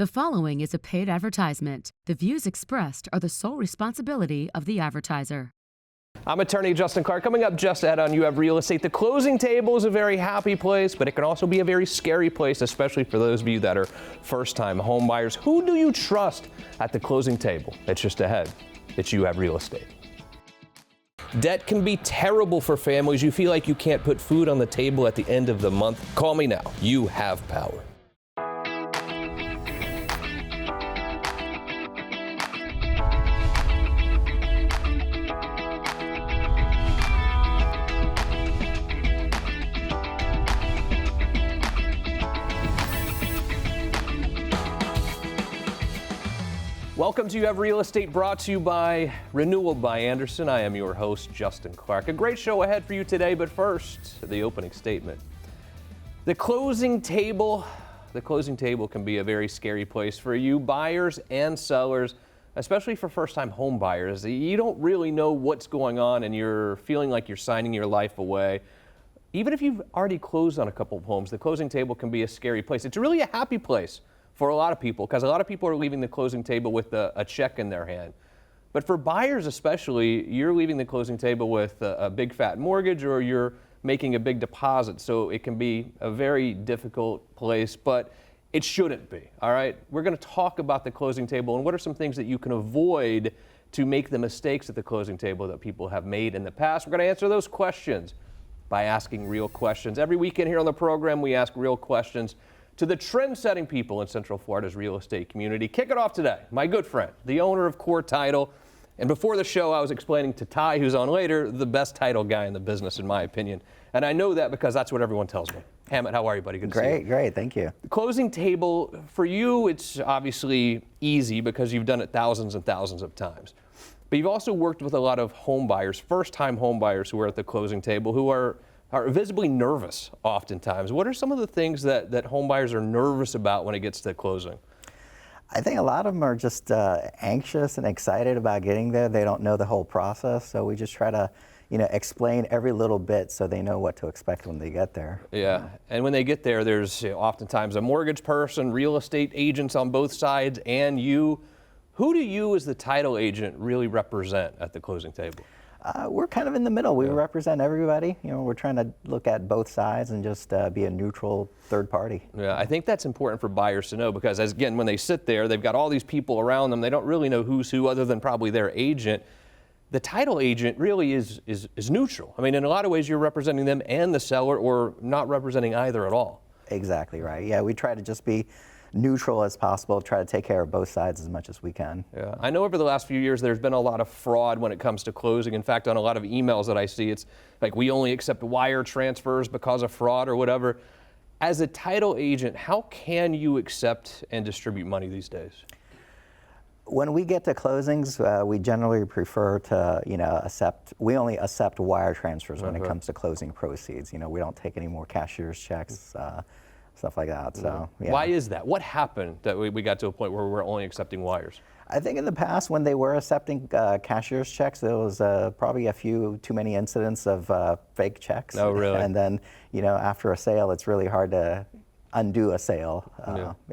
The following is a paid advertisement. The views expressed are the sole responsibility of the advertiser. I'm attorney Justin Clark. Coming up just ahead on You Have Real Estate. The closing table is a very happy place, but it can also be a very scary place, especially for those of you that are first-time home buyers. Who do you trust at the closing table? It's just ahead. It's You Have Real Estate. Debt can be terrible for families. You feel like you can't put food on the table at the end of the month. Call me now. You have power. Welcome to You Have Real Estate, brought to you by Renewal by Andersen. I am your host, Justin Clark. A great show ahead for you today, but first, the opening statement. The closing table can be a very scary place for you buyers and sellers, especially for first-time home buyers. You don't really know what's going on and you're feeling like you're signing your life away. Even if you've already closed on a couple of homes, the closing table can be a scary place. It's really a happy place for a lot of people, because a lot of people are leaving the closing table with a check in their hand. But for buyers especially, you're leaving the closing table with a big fat mortgage, or you're making a big deposit. So it can be a very difficult place, but it shouldn't be, all right? We're gonna talk about the closing table and what are some things that you can avoid to make the mistakes at the closing table that people have made in the past. We're gonna answer those questions by asking real questions. Every weekend here on the program, we ask real questions to the trend-setting people in Central Florida's real estate community. Kick it off today, my good friend, the owner of Core Title. And before the show, I was explaining to Ty, who's on later, the best title guy in the business, in my opinion. And I know that because that's what everyone tells me. Hemant, how are you, buddy? Good to see you. Great, thank you. The closing table, for you, it's obviously easy because you've done it thousands and thousands of times. But you've also worked with a lot of home buyers, first-time home buyers who are at the closing table, who are visibly nervous oftentimes. What are some of the things that home buyers are nervous about when it gets to closing? I think a lot of them are just anxious and excited about getting there. They don't know the whole process, so we just try to, explain every little bit so they know what to expect when they get there. Yeah, and when they get there, there's oftentimes a mortgage person, real estate agents on both sides, and you. Who do you as the title agent really represent at the closing table? We're kind of in the middle. We represent everybody. We're trying to look at both sides and just be a neutral third party. Yeah, I think that's important for buyers to know, because again, when they sit there, they've got all these people around them. They don't really know who's who other than probably their agent. The title agent really is neutral. I mean, in a lot of ways, you're representing them and the seller, or not representing either at all. Exactly right. Yeah, we try to just be neutral as possible, try to take care of both sides as much as we can. Yeah, I know over the last few years there's been a lot of fraud when it comes to closing. In fact, on a lot of emails that I see, it's like we only accept wire transfers because of fraud or whatever. As a title agent, how can you accept and distribute money these days? When we get to closings, we generally prefer to, we only accept wire transfers when it comes to closing proceeds. We don't take any more cashier's checks. Stuff like that. So, yeah. Why is that? What happened that we got to a point where we're only accepting wires? I think in the past, when they were accepting cashier's checks, there was probably a few too many incidents of fake checks. Oh, really? And then, after a sale, it's really hard to undo a sale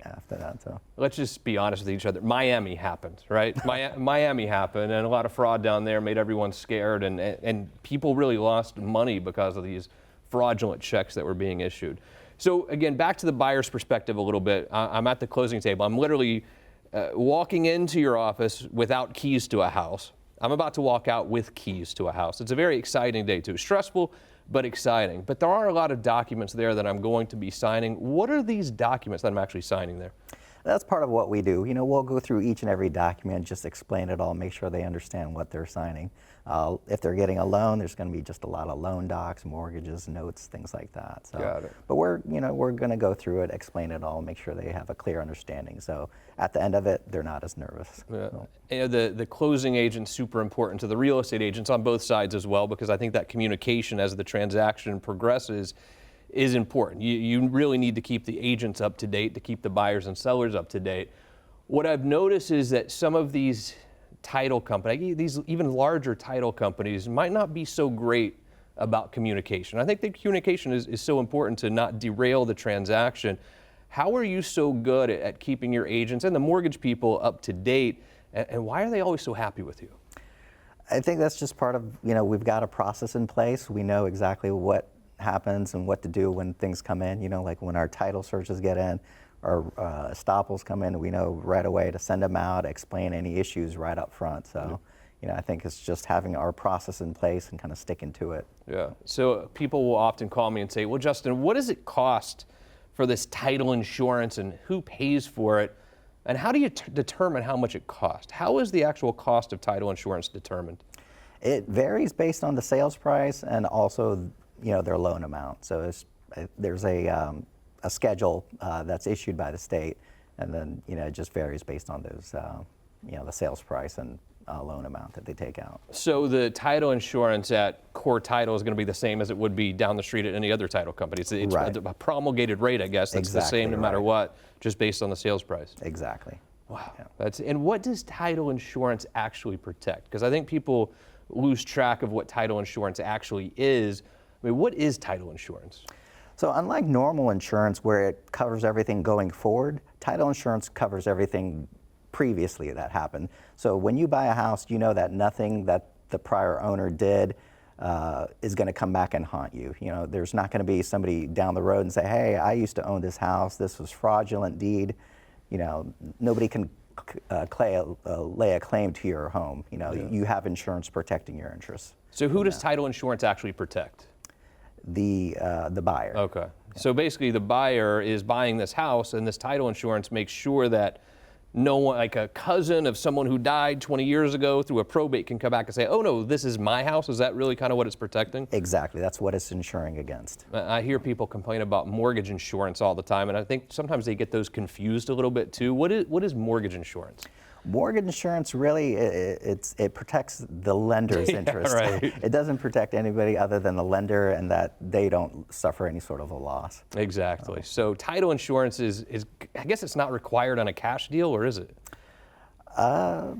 after that. So let's just be honest with each other. Miami happened, right? Miami happened, and a lot of fraud down there made everyone scared, and people really lost money because of these fraudulent checks that were being issued. So again, back to the buyer's perspective a little bit. I'm at the closing table. I'm literally walking into your office without keys to a house. I'm about to walk out with keys to a house. It's a very exciting day too. Stressful, but exciting. But there are a lot of documents there that I'm going to be signing. What are these documents that I'm actually signing there? That's part of what we do. We'll go through each and every document, just explain it all, make sure they understand what they're signing. If they're getting a loan, there's going to be just a lot of loan docs, mortgages, notes, things like that. So, got it. But we're going to go through it, explain it all, make sure they have a clear understanding. So at the end of it, they're not as nervous. Yeah. So. The closing agent's super important to the real estate agents on both sides as well, because I think that communication as the transaction progresses is important. You really need to keep the agents up to date, to keep the buyers and sellers up to date. What I've noticed is that some of these title companies, these even larger title companies, might not be so great about communication. I think the communication is so important to not derail the transaction. How are you so good at keeping your agents and the mortgage people up to date? And why are they always so happy with you? I think that's just part of, we've got a process in place. We know exactly what happens and what to do when things come in, like when our title searches get in, or estoppels come in, we know right away to send them out, explain any issues right up front. So, I think it's just having our process in place and kind of sticking to it. Yeah. So people will often call me and say, well, Justin, what does it cost for this title insurance and who pays for it? And how do you determine how much it costs? How is the actual cost of title insurance determined? It varies based on the sales price and also, their loan amount. So there's a schedule that's issued by the state, and then it just varies based on those, the sales price and loan amount that they take out. So the title insurance at Core Title is going to be the same as it would be down the street at any other title company. It's right. a promulgated rate, I guess. That's exactly the same no matter right. what, just based on the sales price. Exactly. Wow. Yeah. And what does title insurance actually protect? Because I think people lose track of what title insurance actually is. I mean, what is title insurance? So unlike normal insurance where it covers everything going forward, title insurance covers everything previously that happened. So when you buy a house, you know that nothing that the prior owner did is going to come back and haunt you. There's not going to be somebody down the road and say, hey, I used to own this house, this was fraudulent deed. Nobody can lay a claim to your home. You have insurance protecting your interests. So who does title insurance actually protect? The buyer. Okay. Yeah. So basically the buyer is buying this house, and this title insurance makes sure that no one, like a cousin of someone who died 20 years ago through a probate, can come back and say, oh no, this is my house. Is that really kind of what it's protecting? Exactly. That's what it's insuring against. I hear people complain about mortgage insurance all the time, and I think sometimes they get those confused a little bit too. What is mortgage insurance? Mortgage insurance really, it protects the lender's interest. Right. It doesn't protect anybody other than the lender, and that they don't suffer any sort of a loss. Exactly. So title insurance is I guess it's not required on a cash deal, or is it? I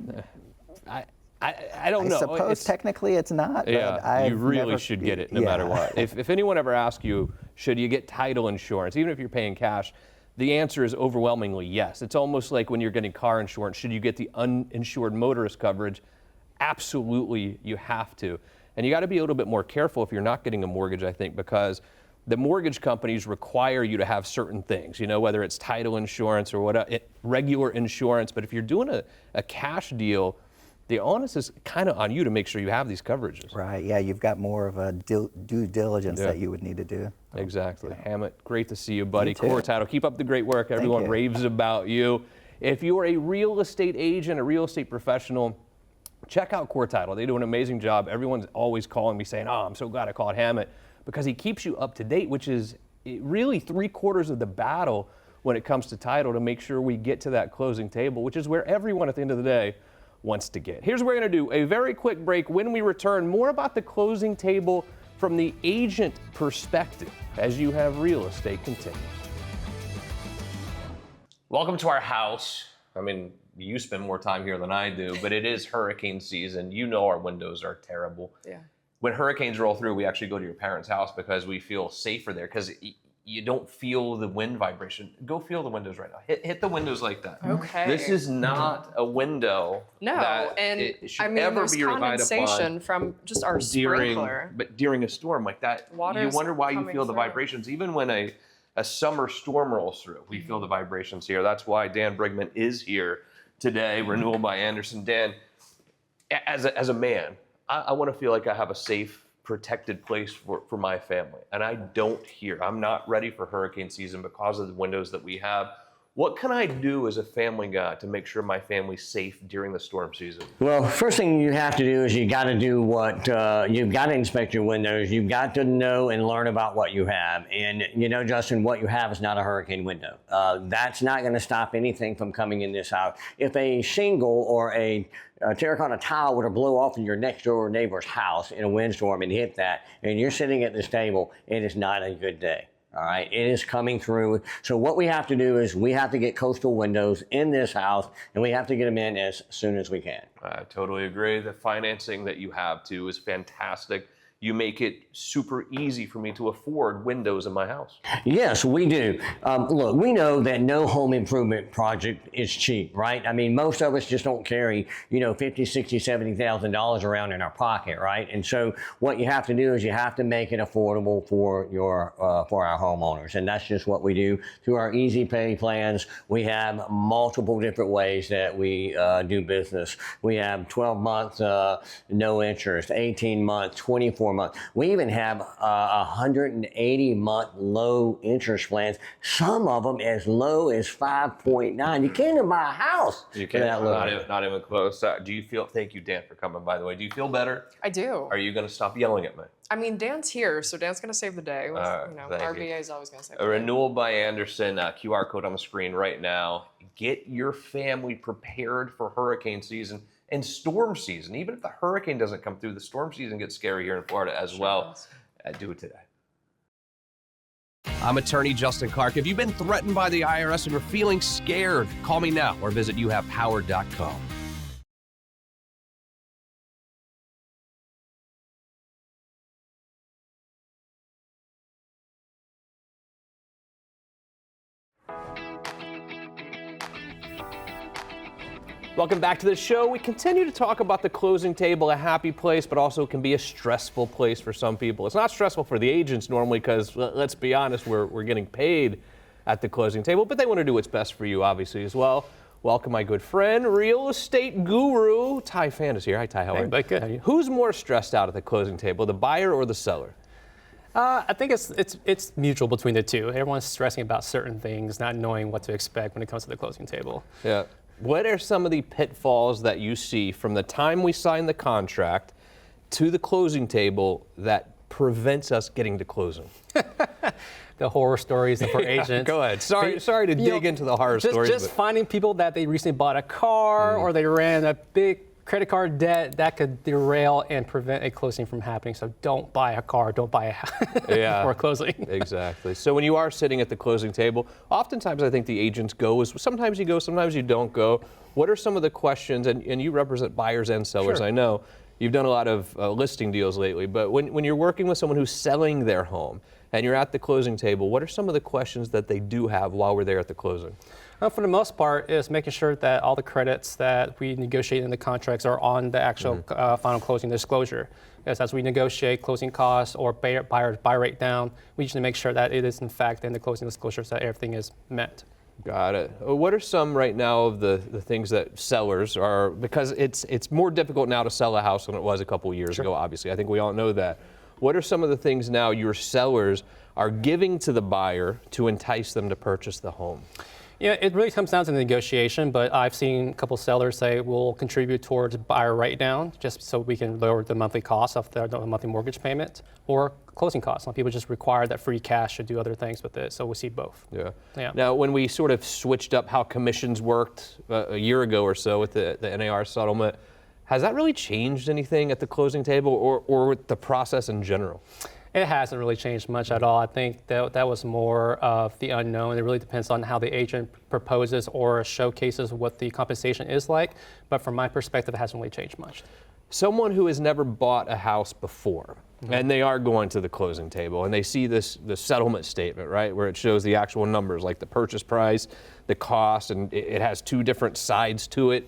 don't know. I suppose technically it's not. Yeah, but you really should get it no matter what. If anyone ever asks you, should you get title insurance, even if you're paying cash, the answer is overwhelmingly yes. It's almost like when you're getting car insurance. Should you get the uninsured motorist coverage? Absolutely, you have to. And you got to be a little bit more careful if you're not getting a mortgage, I think, because the mortgage companies require you to have certain things, whether it's title insurance or regular insurance. But if you're doing a cash deal, the onus is kind of on you to make sure you have these coverages. Right, yeah, you've got more of a due diligence that you would need to do. Exactly. Hemant, great to see you, buddy. You too. Core Title, keep up the great work. Everyone raves about you. If you are a real estate agent, a real estate professional, check out Core Title. They do an amazing job. Everyone's always calling me saying, oh, I'm so glad I called Hemant, because he keeps you up to date, which is really 3/4 of the battle when it comes to title, to make sure we get to that closing table, which is where everyone at the end of the day wants to get. Here's what we're going to do, a very quick break. When we return, more about the closing table from the agent perspective as You Have Real Estate continues. Welcome to our house. I mean, you spend more time here than I do, but it is hurricane season. Our windows are terrible. Yeah. When hurricanes roll through, we actually go to your parents' house because we feel safer there, because you don't feel the wind vibration. Go feel the windows right now. Hit the windows like that. Okay. This is not a window. No, that and it should I mean, ever there's be relied condensation upon from just our sprinkler. But during a storm like that, you Water's wonder why you coming feel the through. vibrations. Even when a summer storm rolls through, we feel the vibrations here. That's why Dan Brigman is here today, Renewal by Anderson. Dan, as a man, I want to feel like I have a safe, protected place for my family. And I don't here. I'm not ready for hurricane season because of the windows that we have. What can I do as a family guy to make sure my family's safe during the storm season? Well, first thing you have to do is you got to do what, you've got to inspect your windows. You've got to know and learn about what you have. And Justin, what you have is not a hurricane window. That's not going to stop anything from coming in this house. If a shingle or a terracotta tile were to blow off in your next door neighbor's house in a windstorm and hit that, and you're sitting at this table, it is not a good day. All right, it is coming through. So what we have to do is we have to get coastal windows in this house, and we have to get them in as soon as we can. I totally agree. The financing that you have too is fantastic. you make it super easy for me to afford windows in my house. Yes, we do. Look, we know that no home improvement project is cheap, right? I mean, most of us just don't carry, $50,000, $60,000, $70,000 around in our pocket, right? And so what you have to do is you have to make it affordable for our homeowners, and that's just what we do through our easy pay plans. We have multiple different ways that we do business. We have 12 months no interest, 18 months, 24 months. We even have 180-month low interest plans. Some of them as low as 5.9. You can't even buy a house. You can't. Not even close. Do you feel? Thank you, Dan, for coming. By the way, do you feel better? I do. Are you going to stop yelling at me? I mean, Dan's here, so Dan's going to save the day. RBA is always going to save the day. Renewal by Anderson, QR code on the screen right now. Get your family prepared for hurricane season and storm season. Even if the hurricane doesn't come through, the storm season gets scary here in Florida as well. Do it today. I'm attorney Justin Clark. If you've been threatened by the IRS and are feeling scared, call me now or visit youhavepower.com. Welcome back to the show. We continue to talk about the closing table, a happy place, but also can be a stressful place for some people. It's not stressful for the agents normally because, let's be honest, we're getting paid at the closing table, but they want to do what's best for you, obviously, as well. Welcome, my good friend, real estate guru, Tai Phan is here. Hi, Tai. How are you? Hey, good. How are you? Who's more stressed out at the closing table, the buyer or the seller? I think it's mutual between the two. Everyone's stressing about certain things, not knowing what to expect when it comes to the closing table. Yeah. What are some of the pitfalls that you see from the time we sign the contract to the closing table that prevents us getting to closing? The horror stories for agents. Go ahead. Sorry to dig into the horror stories. Just finding people that they recently bought a car or they ran a big credit card debt that could derail and prevent a closing from happening. So don't buy a car, don't buy a house before closing. Exactly. So when you are sitting at the closing table, oftentimes I think the agents go, sometimes you go, sometimes you don't go. What are some of the questions, and you represent buyers and sellers, Sure. I know. You've done a lot of listing deals lately, but when you're working with someone who's selling their home and you're at the closing table, what are some of the questions that they do have while we're there at the closing? For the most part, is making sure that all the credits that we negotiate in the contracts are on the actual final closing disclosure. Because as we negotiate closing costs or buyer's buy rate down, we usually make sure that it is in fact in the closing disclosures that everything is met. Got it. What are some right now of the things that sellers are, because it's more difficult now to sell a house than it was a couple years ago, obviously. I think we all know that. What are some of the things now your sellers are giving to the buyer to entice them to purchase the home? Yeah, it really comes down to the negotiation, but I've seen a couple sellers say we'll contribute towards buyer write-down just so we can lower the monthly cost of the monthly mortgage payment or closing costs. Some people just require that free cash to do other things with it, so we see both. Yeah. Now, when we sort of switched up how commissions worked a year ago or so with the NAR settlement, has that really changed anything at the closing table or with the process in general? It hasn't really changed much at all. I think that was more of the unknown. It really depends on how the agent proposes or showcases what the compensation is like. But from my perspective, it hasn't really changed much. Someone who has never bought a house before, and they are going to the closing table, and they see the settlement statement, right, where it shows the actual numbers, like the purchase price, the cost, and it has two different sides to it.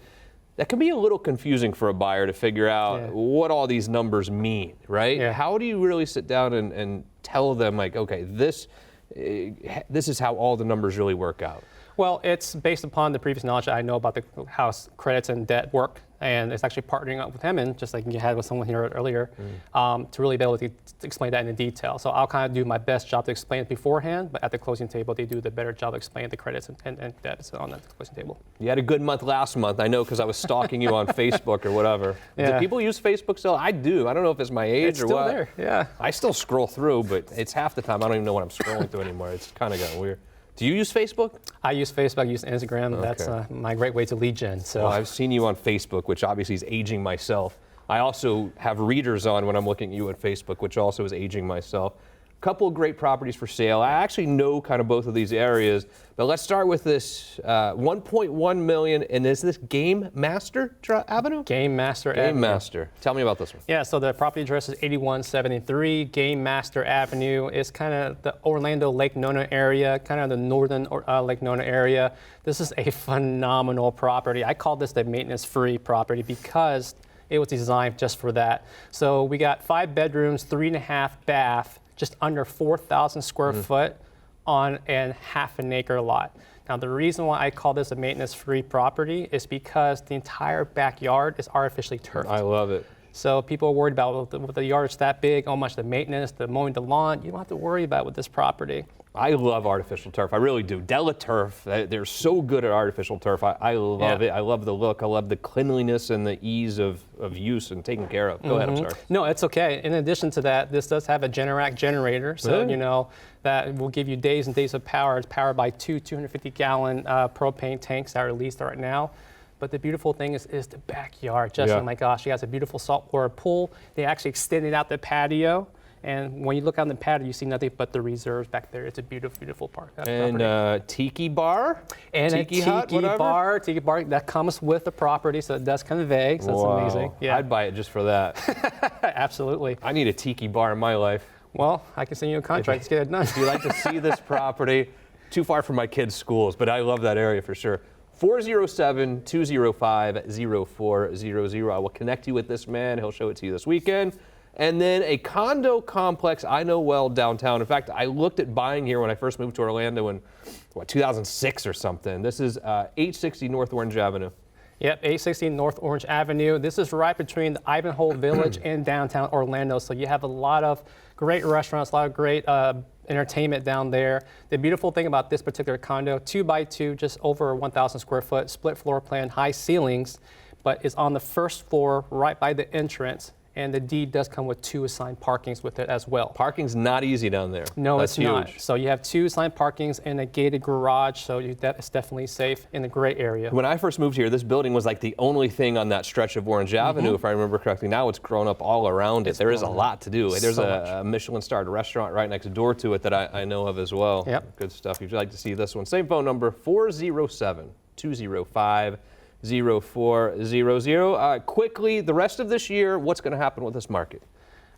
That can be a little confusing for a buyer to figure out what all these numbers mean, right? Yeah. How do you really sit down and tell them, like, okay, this is how all the numbers really work out? Well, it's based upon the previous knowledge that I know about the house credits and debt work, and it's actually partnering up with Hemant, just like you had with someone here earlier, to really be able to explain that in detail. So I'll kind of do my best job to explain it beforehand, but at the closing table, they do the better job of explaining the credits and debts on the closing table. You had a good month last month, I know, because I was stalking you on Facebook or whatever. Yeah. Do people use Facebook still? I do. I don't know if it's my age It's or still what. there, yeah. I still scroll through, but it's half the time I don't even know what I'm scrolling through anymore. It's kind of gotten weird. Do you use Facebook? I use Facebook, I use Instagram. Okay. That's my great way to lead gen. So Well, I've seen you on Facebook, which obviously is aging myself. I also have readers on when I'm looking at you on Facebook, which also is aging myself. Couple of great properties for sale. I actually know kind of both of these areas, but let's start with this 1.1 million. And is this Game Master Avenue? Game Master Game Avenue. Master. Tell me about this one. Yeah, so the property address is 8173 Game Master Avenue. It's kind of the Orlando Lake Nona area, kind of the northern Lake Nona area. This is a phenomenal property. I call this the maintenance-free property because it was designed just for that. So we got 5 bedrooms, 3.5 bath, just under 4,000 square foot on a half an acre lot. Now, the reason why I call this a maintenance-free property is because the entire backyard is artificially turfed. I love it. So people are worried about with the yard's that big, how much the maintenance, the mowing the lawn. You don't have to worry about with this property. I love artificial turf. I really do. DelaTurf, they're so good at artificial turf. I love it. I love the look. I love the cleanliness and the ease of use and taking care of. Go ahead, I'm sorry. No, it's okay. In addition to that, this does have a Generac generator. So, you know, that will give you days and days of power. It's powered by 2 250-gallon propane tanks that are released right now. But the beautiful thing is the backyard. Just, oh my gosh, he has a beautiful saltwater pool. They actually extended out the patio. And when you look on the patio, you see nothing but the reserves back there. It's a beautiful, beautiful park. And tiki bar? And tiki a hut, tiki whatever? tiki bar, that comes with the property, so it does convey, so it's amazing. Yeah, I'd buy it just for that. absolutely. I need a tiki bar in my life. Well, I can send you a contract. Let's get it done. If you'd like to see this property, too far from my kids' schools, but I love that area for sure. 407-205-0400. I will connect you with this man. He'll show it to you this weekend. And then a condo complex I know well downtown. In fact, I looked at buying here when I first moved to Orlando in, 2006 or something. This is 860 North Orange Avenue. Yep, 860 North Orange Avenue. This is right between the Ivanhoe Village and downtown Orlando. So you have a lot of great restaurants, a lot of great entertainment down there. The beautiful thing about this particular condo, 2x2, just over 1,000 square foot, split floor plan, high ceilings, but is on the first floor right by the entrance. And the deed does come with 2 assigned parkings with it as well. Parking's not easy down there. No, That's it's not. huge. So you have 2 assigned parkings and a gated garage, so it's definitely safe in the gray area. When I first moved here, this building was like the only thing on that stretch of Orange Avenue, if I remember correctly. Now it's grown up all around it. There is a lot to do. There's a Michelin-starred restaurant right next door to it that I know of as well. Yep. Good stuff. If you'd like to see this one, same phone number, 407-205-0400. Quickly, the rest of this year, what's going to happen with this market?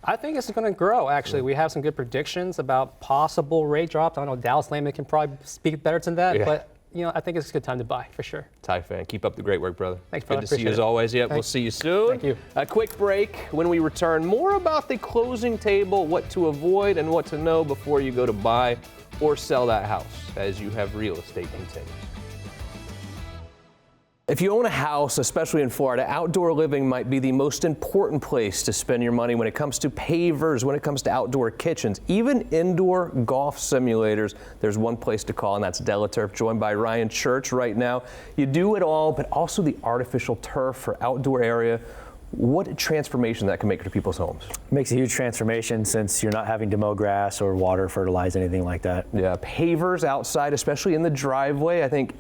I think it's going to grow, actually. We have some good predictions about possible rate drops. I don't know, Dallas Lehman can probably speak better than that, but you know, I think it's a good time to buy, for sure. Tai Phan, keep up the great work, brother. Thanks, brother. Good to see you as always. Yeah, we'll see you soon. Thank you. A quick break. When we return, more about the closing table, what to avoid and what to know before you go to buy or sell that house as you have real estate continues. If you own a house, especially in Florida, outdoor living might be the most important place to spend your money when it comes to pavers, when it comes to outdoor kitchens, even indoor golf simulators. There's one place to call, and that's DelaTurf, joined by Ryan Church right now. You do it all, but also the artificial turf for outdoor area. What a transformation that can make to people's homes. Makes a huge transformation since you're not having to mow grass or water, fertilize, anything like that. Yeah, pavers outside, especially in the driveway, I think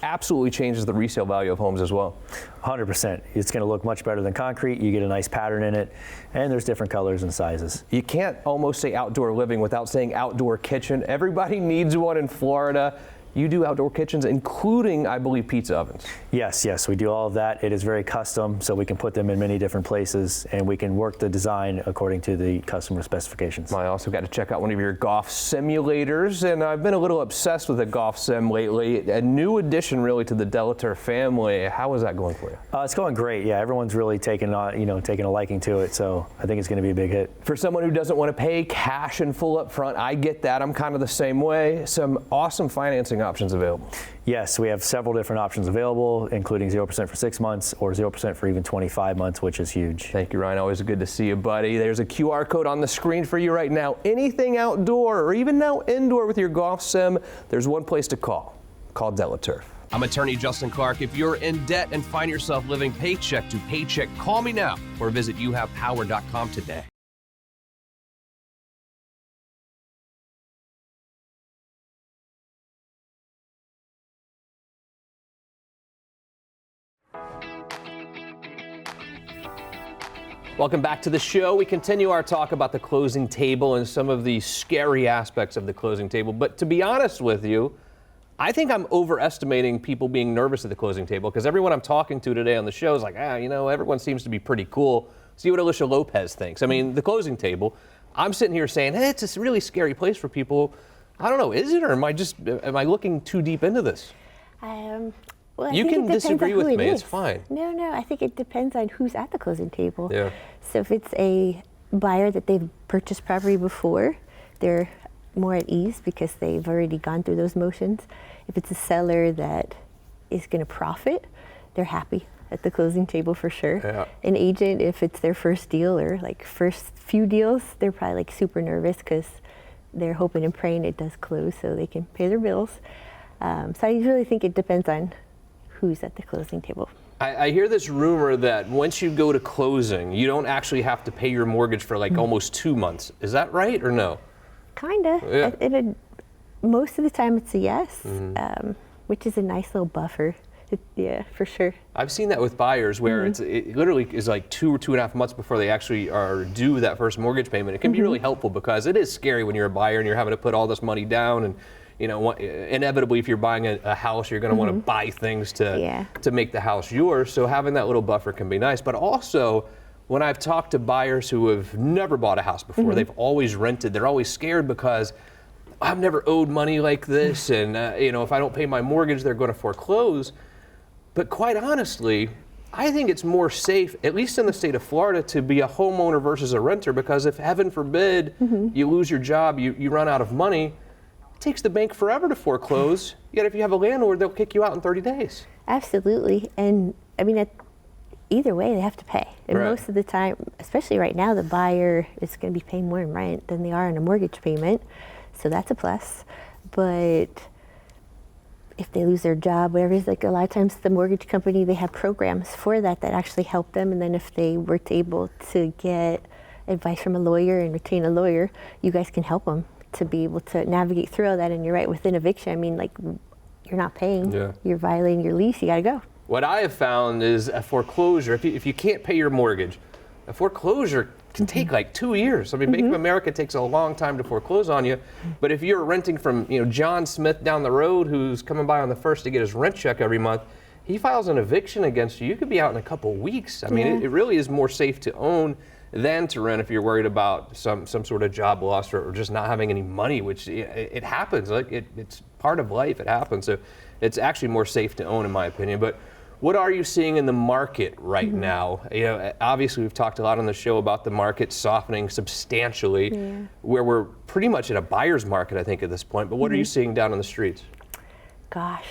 absolutely changes the resale value of homes as well. 100%. It's going to look much better than concrete. You get a nice pattern in it, and there's different colors and sizes. You can't almost say outdoor living without saying outdoor kitchen. Everybody needs one in Florida. You do outdoor kitchens, including, I believe, pizza ovens. Yes, we do all of that. It is very custom, so we can put them in many different places, and we can work the design according to the customer specifications. I also got to check out one of your golf simulators, and I've been a little obsessed with the golf sim lately. A new addition, really, to the DelaTurf family. How is that going for you? It's going great. Yeah, everyone's really taking a liking to it, so I think it's going to be a big hit. For someone who doesn't want to pay cash and full up front, I get that. I'm kind of the same way. Some awesome financing options available. Yes, we have several different options available, including 0% for 6 months or 0% for even 25 months, which is huge. Thank you, Ryan. Always good to see you, buddy. There's a QR code on the screen for you right now. Anything outdoor or even now indoor with your golf sim, there's one place to call. Call DelaTurf. I'm attorney Justin Clark. If you're in debt and find yourself living paycheck to paycheck, call me now or visit youhavepower.com today. Welcome back to the show. We continue our talk about the closing table and some of the scary aspects of the closing table. But to be honest with you, I think I'm overestimating people being nervous at the closing table, because everyone I'm talking to today on the show is like, everyone seems to be pretty cool. See what Elisha Lopez thinks. I mean, the closing table, I'm sitting here saying, hey, it's a really scary place for people. I don't know, is it, or am I looking too deep into this? Well, you can disagree with me, it's fine. No, I think it depends on who's at the closing table. Yeah. So if it's a buyer that they've purchased property before, they're more at ease because they've already gone through those motions. If it's a seller that is going to profit, they're happy at the closing table for sure. Yeah. An agent, if it's their first deal or like first few deals, they're probably like super nervous because they're hoping and praying it does close so they can pay their bills. So I really think it depends on who's at the closing table. I hear this rumor that once you go to closing, you don't actually have to pay your mortgage for like almost 2 months. Is that right or no? Kinda. Yeah. Most of the time it's a yes, which is a nice little buffer. Yeah, for sure. I've seen that with buyers where it literally is like 2 or 2.5 months before they actually are due that first mortgage payment. It can be really helpful because it is scary when you're a buyer and you're having to put all this money down, and inevitably if you're buying a house, you're going to want to buy things to make the house yours. So having that little buffer can be nice. But also, when I've talked to buyers who have never bought a house before, they've always rented, they're always scared because I've never owed money like this, and if I don't pay my mortgage, they're going to foreclose. But quite honestly, I think it's more safe, at least in the state of Florida, to be a homeowner versus a renter, because if, heaven forbid, you lose your job, you run out of money, it takes the bank forever to foreclose. Yet if you have a landlord, they'll kick you out in 30 days. Absolutely. And I mean, either way, they have to pay. And most of the time, especially right now, the buyer is going to be paying more in rent than they are in a mortgage payment. So that's a plus. But if they lose their job, whatever it is, like a lot of times the mortgage company, they have programs for that actually help them. And then if they were able to get advice from a lawyer and retain a lawyer, you guys can help them to be able to navigate through all that. And you're right, with an eviction, I mean, like, you're not paying, you're violating your lease, you gotta go. What I have found is a foreclosure, if you can't pay your mortgage, a foreclosure can take like 2 years. I mean, Bank of America takes a long time to foreclose on you. But if you're renting from John Smith down the road, who's coming by on the 1st to get his rent check every month, he files an eviction against you. You could be out in a couple weeks. I mean, it really is more safe to own than to rent if you're worried about some sort of job loss or just not having any money, which it happens. Like it's part of life. It happens. So it's actually more safe to own, in my opinion. But what are you seeing in the market right now? Obviously we've talked a lot on the show about the market softening substantially, where we're pretty much in a buyer's market, I think, at this point. But what are you seeing down on the streets? Gosh,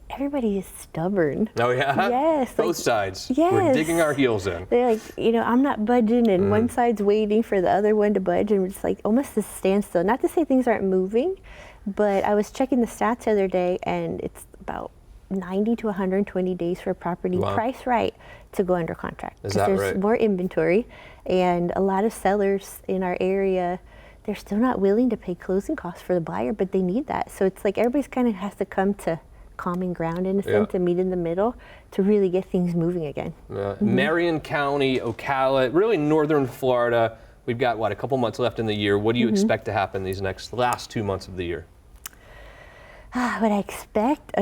everybody is stubborn. Oh yeah? Yes. Both sides. Yes. We're digging our heels in. They're like, I'm not budging, and one side's waiting for the other one to budge, and it's like almost a standstill. Not to say things aren't moving, but I was checking the stats the other day, and it's about 90 to 120 days for a property priced right to go under contract. Is that there's right? more inventory, and a lot of sellers in our area, they're still not willing to pay closing costs for the buyer, but they need that. So it's like everybody's kind of has to come to common ground in a sense, to meet in the middle to really get things moving again. Marion County, Ocala, really northern Florida. We've got, a couple months left in the year. What do you expect to happen these last 2 months of the year? What I expect,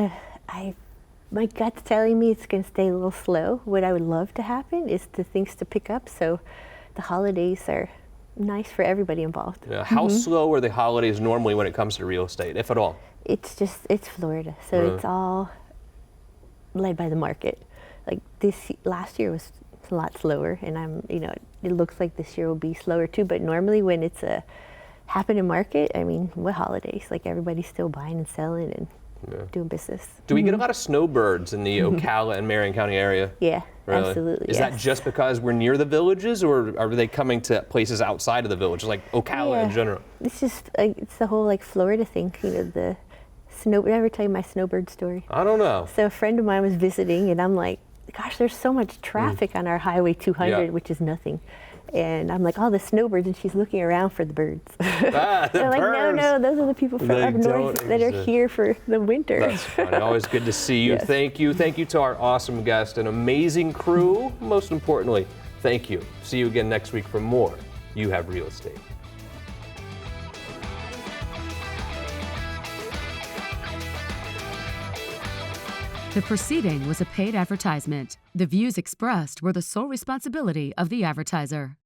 my gut's telling me it's going to stay a little slow. What I would love to happen is for things to pick up, so the holidays are nice for everybody involved. How slow are the holidays normally when it comes to real estate, if at all? It's Florida, so it's all led by the market. Like last year was a lot slower, and it looks like this year will be slower too. But normally when it's a happening market, I mean, what holidays? Like everybody's still buying and selling and doing business. Do we get a lot of snowbirds in the Ocala and Marion County area? Yeah, really? Absolutely. Is that just because we're near the villages, or are they coming to places outside of the villages, like Ocala in general? It's just it's the whole Florida thing, the snow. Did I ever tell you my snowbird story? I don't know. So a friend of mine was visiting, and I'm like, gosh, there's so much traffic on our Highway 200, which is nothing. And I'm like, the snowbirds, and she's looking around for the birds. The They're like, birds. no, those are the people from up north that are here for the winter. That's funny. Always good to see you. Yes. Thank you to our awesome guest, an amazing crew, most importantly. Thank you. See you again next week for more You Have Real Estate. The proceeding was a paid advertisement. The views expressed were the sole responsibility of the advertiser.